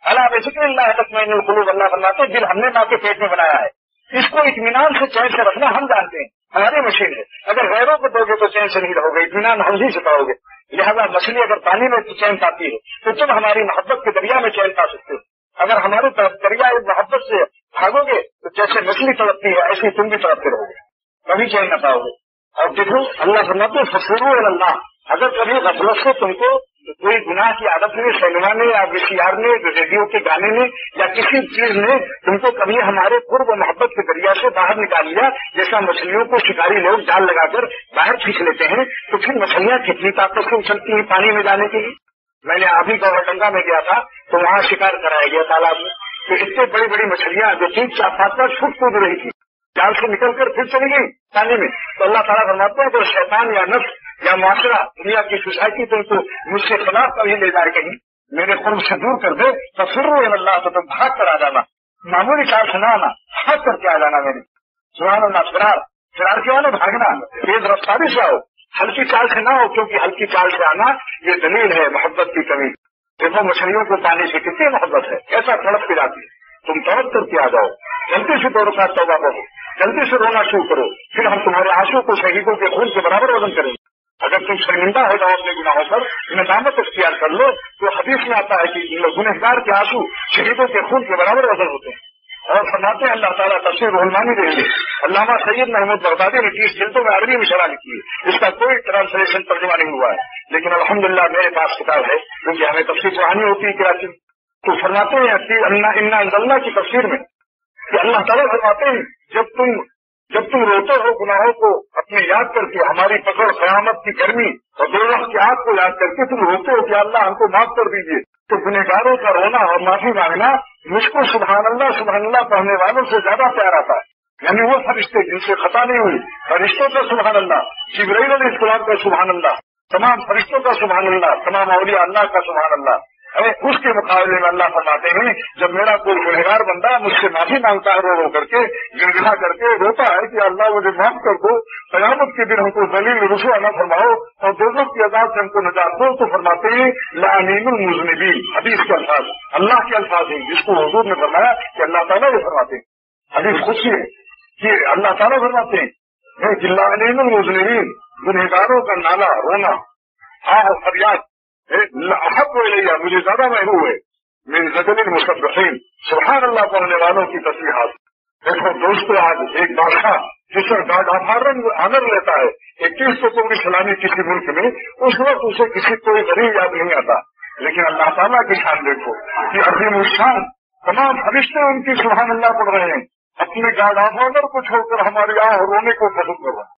अला बिज़िक्रिल्लाह तत्मइन्नुल क़ुलूब, अल्लाह फरमाते हैं दिल हमने माँ के पेट में बनाया है, इसको इत्मीनान से चैन से रखना हम जानते हैं, हमारी मशीन है। अगर गैरों को दोगे तो चैन से नहीं रहोगे, इत्मीनान हम ही से पाओगे। लिहाजा मछली अगर पानी में चैन पाती है तो तुम हमारी मोहब्बत के दरिया में चैन पा सकते हो। अगर हमारे दरिया मोहब्बत से भागोगे तो जैसे मछली तड़पती है ऐसे तुम भी तड़पते रहोगे, कभी चैन न पाओगे। और देखो अल्लाह फरमाते हैं फफिरू इलल्लाह, अगर कभी गफलत से तुमको कोई गुनाह की आदत ने, सिनेमा ने या विशियार ने, रेडियो के गाने ने या किसी चीज ने तुमको कभी हमारे कुर्ब मोहब्बत के दरिया से बाहर निकाल लिया, जैसा मछलियों को शिकारी लोग जाल लगाकर बाहर खींच लेते हैं, तो फिर मछलियां कितनी ताकत से उछलती हैं पानी में जाने के लिए। मैंने अभी गौरगंगा में गया था तो वहाँ शिकार कराया गया तालाब में, तो इतने बड़ी बड़ी मछलियां जो 3-4-5 फुट कूद रही थी, जाल से निकलकर फिर चली गई पानी में। तो अल्लाह ताला फरमाते हैं तो शैतान या नफ्स या माशरा, दुनिया की सोसाइटी तुमको मुझसे खिलाफ कभी ले जाए, कहीं मेरे कुर्ब से दूर कर दे, तो फिर अल्लाह तो तुम भाग कर आ जाना, मामूली चाल से ना आना, भाग करके आ जाना मेरी। सुभान अल्लाह, फिरार के वाले भागना, तेज रफ्तारी से आओ, हल्की चाल से ना हो, क्योंकि हल्की चाल से आना ये दलील है मोहब्बत की कमी। देखो मछलियों को पानी से कितनी मोहब्बत है, ऐसा तड़प के जाती है, तुम तड़प करके आ जाओ, जल्दी से 2 रकात तौबा करो, जल्दी से रोना शुरू करो, फिर हम तुम्हारे आंसू को शहीदों के खून के बराबर वजन करेंगे। अगर तुम शर्मिंदा हो जाओ अपने गुनाहों पर, नदामत इख्तियार कर लो, तो हदीस में आता है कि गुनहगार के आंसू शहीदों के खून के बराबर वजन होते हैं। और फरमाते हैं अल्लाह ताला तफसीर रुहमानी देंगे, अल्लामा सैयद महमूद बगदादी ने 30 जिल्दों में अरबी में शरह लिखी है, इसका कोई ट्रांसलेशन तर्जुमा नहीं हुआ है, लेकिन अल्हम्दुलिल्लाह मेरे पास किताब है, क्योंकि हमें तफसीर रुहानी होती है कराची। तो फरमाते हैं इन्ना अंज़लना की तफसीर में कि अल्लाह ताला फरमाते हैं जब तुम रोते हो गुनाहों को अपने याद करके, हमारी पकड़, क़यामत की गर्मी और दोज़ख की आग को याद करके तुम रोते हो कि अल्लाह हमको माफ कर दीजिए, तो गुनहगारों का रोना और माफी मांगना मुझको सुभान अल्लाह पढ़ने वालों से ज्यादा प्यार आता है। यानी वो फरिश्ते जिनसे खता नहीं हुई, फरिश्तों का सुभान अल्लाह, जिब्राइल अलैहिस्सलाम का सुभान अल्लाह, तमाम फरिश्तों का सुभान अल्लाह, तमाम औलिया अल्लाह का सुभान अल्लाह, उसके मुकाबले में अल्लाह फरमाते हैं जब मेरा कोई गुनहगार बंदा मुझसे माफी मांगता है, रो करके, गिड़गिड़ा करके रोता है कि अल्लाह मुझे माफ कर दो, क़यामत के दिन हमको ज़लील रुसवा न फरमाओ और दोज़ख की अज़ाब से हमको निजात दो, तो फरमाते हैं लानीनुल मुज़निबीन, हदीस के अल्फाज, अल्लाह के अल्फाज हैं, जिसको हुजूर ने फरमाया कि अल्लाह ताला ये फरमाते हैं, हदीस खुशी है कि अल्लाह ताला फरमाते हैं कि लानीनुल मुज़निबीन, गुनहगारों का नाला, रोना, और फरियाद अहब इलैया, मुझे ज्यादा महबूब है, मेरे ज़दलिल मुसब्बिहीन, सुभान अल्लाह पढ़ने वालों की तस्बीहात। देखो दोस्तों, आज एक बादशाह जिसका गार्ड ऑनर लेता है 21 की सलामी किसी मुल्क में, उस वक्त उसे किसी कोई गरीब याद नहीं आता, लेकिन अल्लाह ताला की शान देखो कि अज़ीम शान तमाम फरिश्ते उनकी सुभान अल्लाह पढ़ रहे हैं, अपने गार्ड ऑनर को छोड़कर हमारी आह रोने को पसंद कर रहे हैं।